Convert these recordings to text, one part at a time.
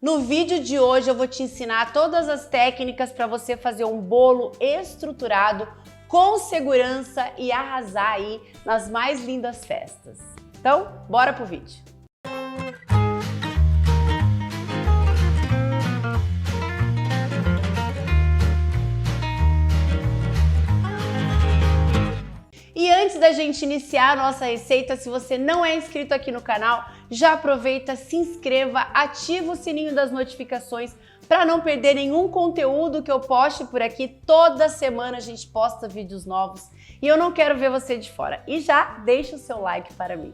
No vídeo de hoje eu vou te ensinar todas as técnicas para você fazer um bolo estruturado com segurança e arrasar aí nas mais lindas festas. Então, bora pro vídeo! E antes da gente iniciar a nossa receita, se você não é inscrito aqui no canal, já aproveita, se inscreva, ativa o sininho das notificações para não perder nenhum conteúdo que eu poste por aqui. Toda semana a gente posta vídeos novos e eu não quero ver você de fora. E já deixa o seu like para mim.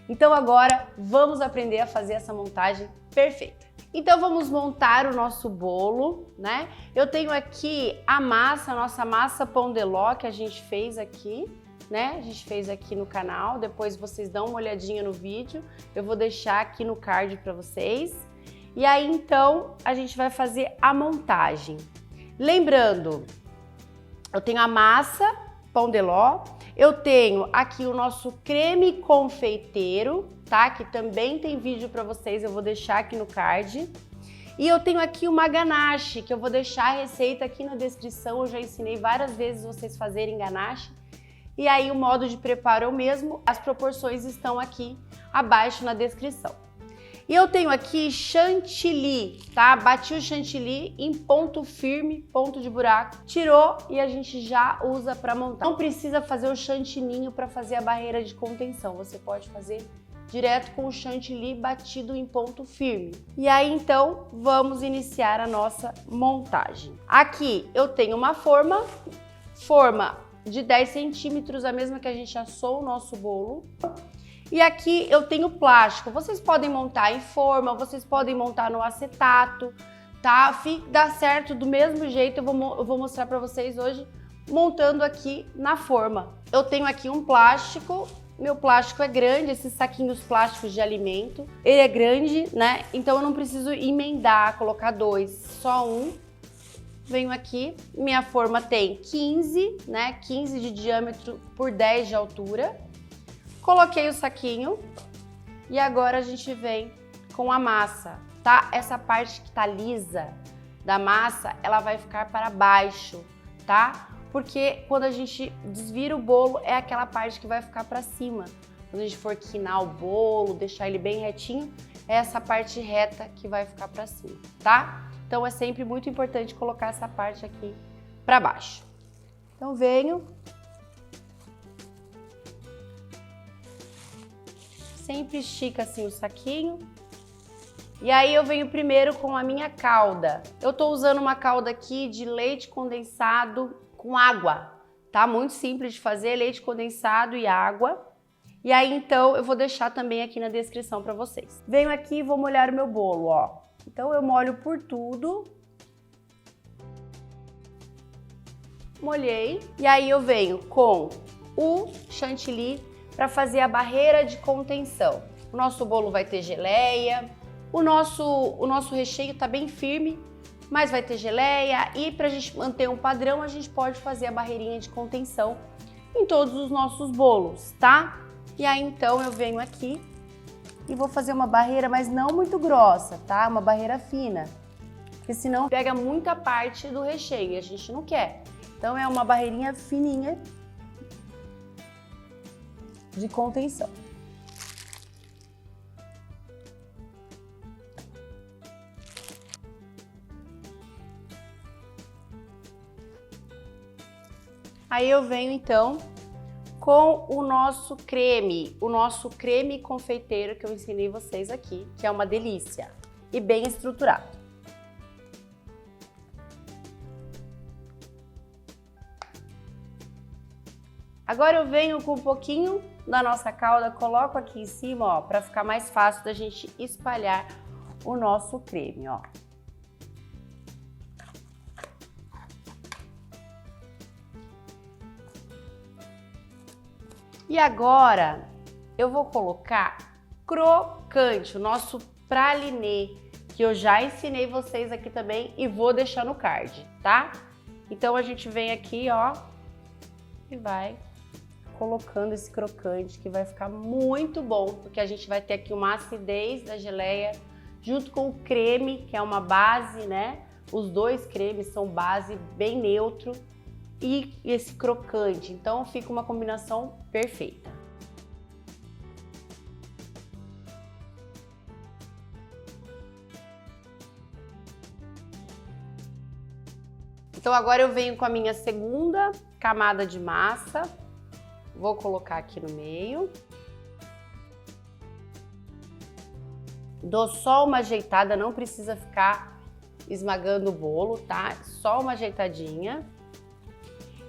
Então agora vamos aprender a fazer essa montagem perfeita. Então vamos montar o nosso bolo, né? Eu tenho aqui a massa, a nossa massa pão de ló que a gente fez aqui. Né? A gente fez aqui no canal, depois vocês dão uma olhadinha no vídeo, eu vou deixar aqui no card para vocês. E aí então a gente vai fazer a montagem. Lembrando, eu tenho a massa pão de ló, eu tenho aqui o nosso creme confeiteiro, tá? Que também tem vídeo para vocês, eu vou deixar aqui no card. E eu tenho aqui uma ganache, que eu vou deixar a receita aqui na descrição, eu já ensinei várias vezes vocês fazerem ganache. E aí o modo de preparo é o mesmo, as proporções estão aqui abaixo na descrição. E eu tenho aqui chantilly, tá? Bati o chantilly em ponto firme, ponto de buraco, tirou e a gente já usa para montar. Não precisa fazer o chantininho para fazer a barreira de contenção, você pode fazer direto com o chantilly batido em ponto firme. E aí então vamos iniciar a nossa montagem. Aqui eu tenho uma forma de 10 centímetros, a mesma que a gente assou o nosso bolo. E aqui eu tenho plástico, vocês podem montar em forma, vocês podem montar no acetato, tá? Dá certo do mesmo jeito, eu vou mostrar para vocês hoje montando aqui na forma. Eu tenho aqui um plástico, meu plástico é grande, esses saquinhos plásticos de alimento, ele é grande, né? Então eu não preciso emendar, colocar dois, só um. Venho aqui, minha forma tem 15, né? 15 de diâmetro por 10 de altura. Coloquei o saquinho e agora a gente vem com a massa, tá? Essa parte que tá lisa da massa, ela vai ficar para baixo, tá? Porque quando a gente desvira o bolo, é aquela parte que vai ficar para cima. Quando a gente for quinar o bolo, deixar ele bem retinho, é essa parte reta que vai ficar para cima, tá? Então é sempre muito importante colocar essa parte aqui para baixo. Então venho, sempre estica assim o saquinho. E aí eu venho primeiro com a minha calda. Eu tô usando uma calda aqui de leite condensado com água, tá? Muito simples de fazer, leite condensado e água. E aí então eu vou deixar também aqui na descrição para vocês. Venho aqui e vou molhar o meu bolo, ó. Então eu molho por tudo, molhei, e aí eu venho com o chantilly para fazer a barreira de contenção. O nosso bolo vai ter geleia, o nosso recheio tá bem firme, mas vai ter geleia e para a gente manter um padrão a gente pode fazer a barreirinha de contenção em todos os nossos bolos, tá? E aí então eu venho aqui e vou fazer uma barreira, mas não muito grossa, tá? Uma barreira fina, porque senão pega muita parte do recheio e a gente não quer. Então é uma barreirinha fininha de contenção. Aí eu venho então com o nosso creme confeiteiro que eu ensinei vocês aqui, que é uma delícia e bem estruturado. Agora eu venho com um pouquinho da nossa calda, coloco aqui em cima, ó, para ficar mais fácil da gente espalhar o nosso creme, ó. E agora eu vou colocar crocante, o nosso pralinê, que eu já ensinei vocês aqui também e vou deixar no card, tá? Então a gente vem aqui, ó, e vai colocando esse crocante que vai ficar muito bom, porque a gente vai ter aqui uma acidez da geleia junto com o creme, que é uma base, né? Os dois cremes são base bem neutro e esse crocante, então fica uma combinação perfeita. Então agora eu venho com a minha segunda camada de massa, vou colocar aqui no meio. Dou só uma ajeitada, não precisa ficar esmagando o bolo, tá? Só uma ajeitadinha.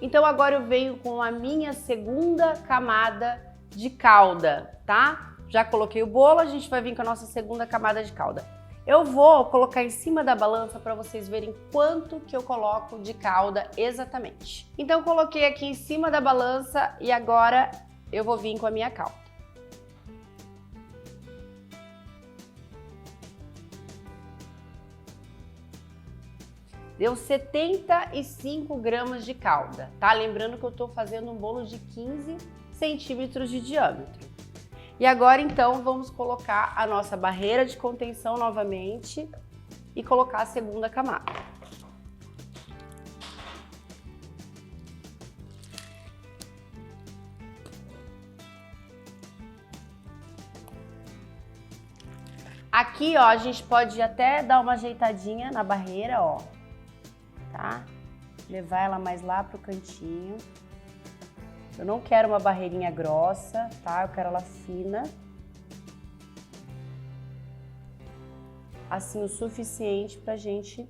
Então agora eu venho com a minha segunda camada de calda, tá? Já coloquei o bolo, a gente vai vir com a nossa segunda camada de calda. Eu vou colocar em cima da balança para vocês verem quanto que eu coloco de calda exatamente. Então coloquei aqui em cima da balança e agora eu vou vir com a minha calda. Deu 75 gramas de calda, tá? Lembrando que eu tô fazendo um bolo de 15 centímetros de diâmetro. E agora, então, vamos colocar a nossa barreira de contenção novamente e colocar a segunda camada. Aqui, ó, a gente pode até dar uma ajeitadinha na barreira, ó, tá? Levar ela mais lá pro cantinho. Eu não quero uma barreirinha grossa, tá? Eu quero ela fina. Assim, o suficiente pra gente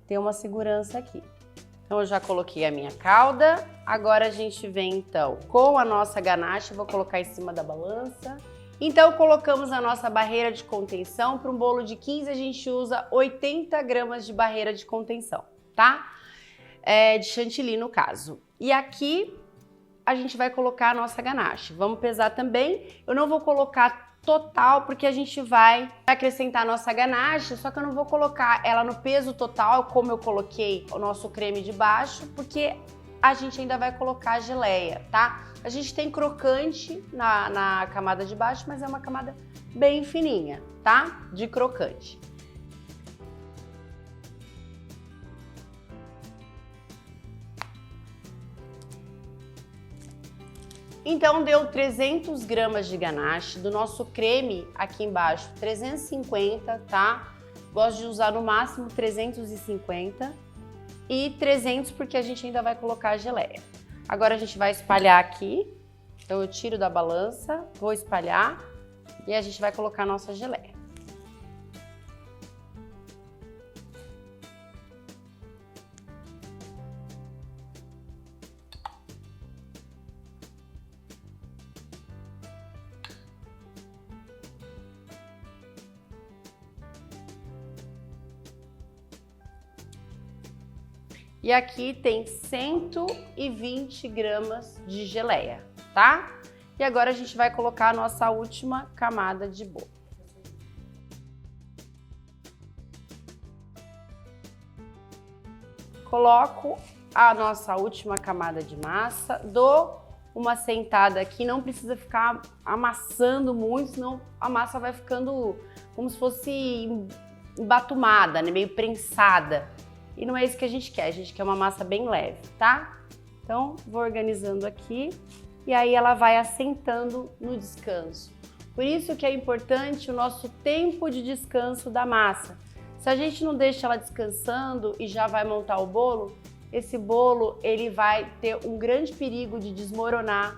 ter uma segurança aqui. Então, eu já coloquei a minha calda. Agora a gente vem, então, com a nossa ganache. Vou colocar em cima da balança. Então, colocamos a nossa barreira de contenção. Para um bolo de 15, a gente usa 80 gramas de barreira de contenção, tá? De chantilly, no caso. E aqui a gente vai colocar a nossa ganache. Vamos pesar também. Eu não vou colocar total, porque a gente vai acrescentar a nossa ganache, só que eu não vou colocar ela no peso total, como eu coloquei o nosso creme de baixo, porque a gente ainda vai colocar a geleia, tá? A gente tem crocante na camada de baixo, mas é uma camada bem fininha, tá? De crocante. Então deu 300 gramas de ganache, do nosso creme aqui embaixo 350, tá? Gosto de usar no máximo 350 e 300 porque a gente ainda vai colocar a geleia. Agora a gente vai espalhar aqui, então eu tiro da balança, vou espalhar e a gente vai colocar a nossa geleia. E aqui tem 120 gramas de geleia, tá? E agora a gente vai colocar a nossa última camada de bolo. Coloco a nossa última camada de massa, dou uma sentada aqui, não precisa ficar amassando muito, senão a massa vai ficando como se fosse embatumada, né? Meio prensada. E não é isso que a gente quer uma massa bem leve, tá? Então, vou organizando aqui e aí ela vai assentando no descanso. Por isso que é importante o nosso tempo de descanso da massa. Se a gente não deixa ela descansando e já vai montar o bolo, esse bolo ele vai ter um grande perigo de desmoronar,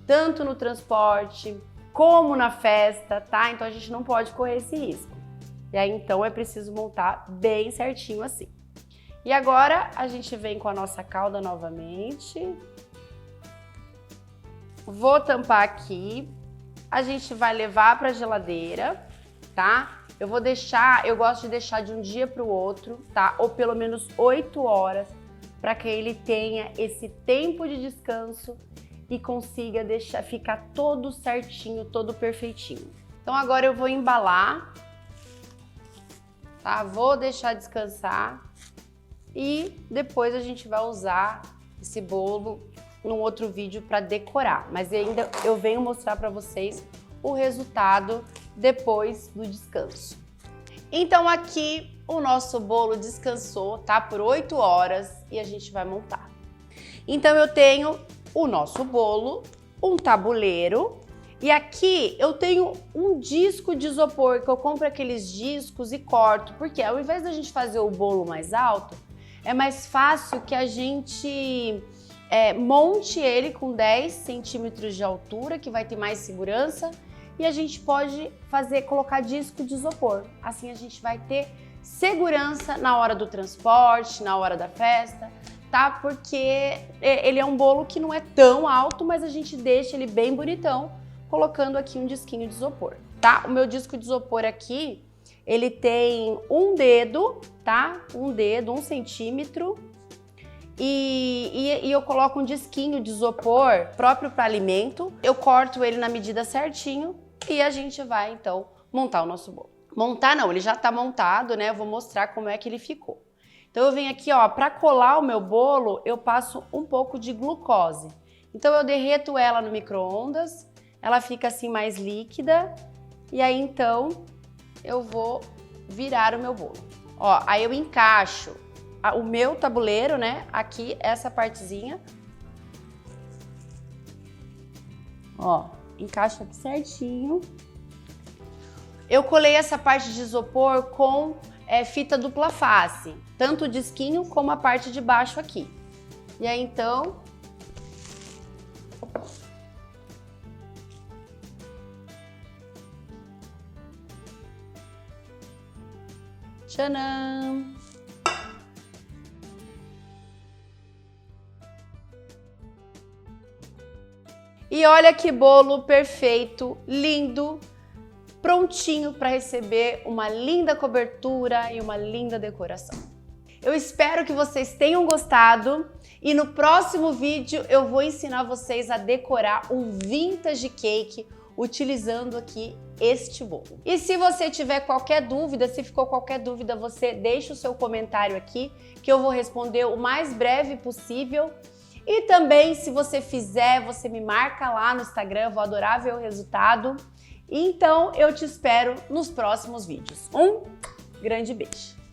tanto no transporte como na festa, tá? Então a gente não pode correr esse risco. E aí então é preciso montar bem certinho assim. E agora a gente vem com a nossa calda novamente. Vou tampar aqui. A gente vai levar para a geladeira, tá? Eu gosto de deixar de um dia para o outro, tá? Ou pelo menos 8 horas, para que ele tenha esse tempo de descanso e consiga ficar todo certinho, todo perfeitinho. Então agora eu vou embalar, tá? Vou deixar descansar. E depois a gente vai usar esse bolo num outro vídeo para decorar. Mas ainda eu venho mostrar para vocês o resultado depois do descanso. Então aqui o nosso bolo descansou, tá? Por 8 horas e a gente vai montar. Então eu tenho o nosso bolo, um tabuleiro e aqui eu tenho um disco de isopor, que eu compro aqueles discos e corto, porque ao invés da gente fazer o bolo mais alto, é mais fácil que a gente monte ele com 10 centímetros de altura, que vai ter mais segurança, e a gente pode colocar disco de isopor. Assim a gente vai ter segurança na hora do transporte, na hora da festa, tá? Porque ele é um bolo que não é tão alto, mas a gente deixa ele bem bonitão, colocando aqui um disquinho de isopor, tá? O meu disco de isopor aqui, ele tem um dedo, tá? Um dedo, 1 centímetro. E eu coloco um disquinho de isopor próprio para alimento. Eu corto ele na medida certinho e a gente vai, então, montar o nosso bolo. Montar não, ele já tá montado, né? Eu vou mostrar como é que ele ficou. Então eu venho aqui, ó, para colar o meu bolo, eu passo um pouco de glucose. Então eu derreto ela no micro-ondas, ela fica assim mais líquida. E aí, então, eu vou virar o meu bolo. Ó, aí eu encaixo o meu tabuleiro, né? Aqui, essa partezinha. Ó, encaixa aqui certinho. Eu colei essa parte de isopor com fita dupla face, tanto o disquinho como a parte de baixo aqui. E aí, então... Tcharam! E olha que bolo perfeito, lindo, prontinho para receber uma linda cobertura e uma linda decoração. Eu espero que vocês tenham gostado e no próximo vídeo eu vou ensinar vocês a decorar um vintage cake utilizando aqui este bolo. E se você tiver qualquer dúvida, se ficou qualquer dúvida, você deixa o seu comentário aqui que eu vou responder o mais breve possível. E também, se você fizer, você me marca lá no Instagram, eu vou adorar ver o resultado. Então, eu te espero nos próximos vídeos. Um grande beijo!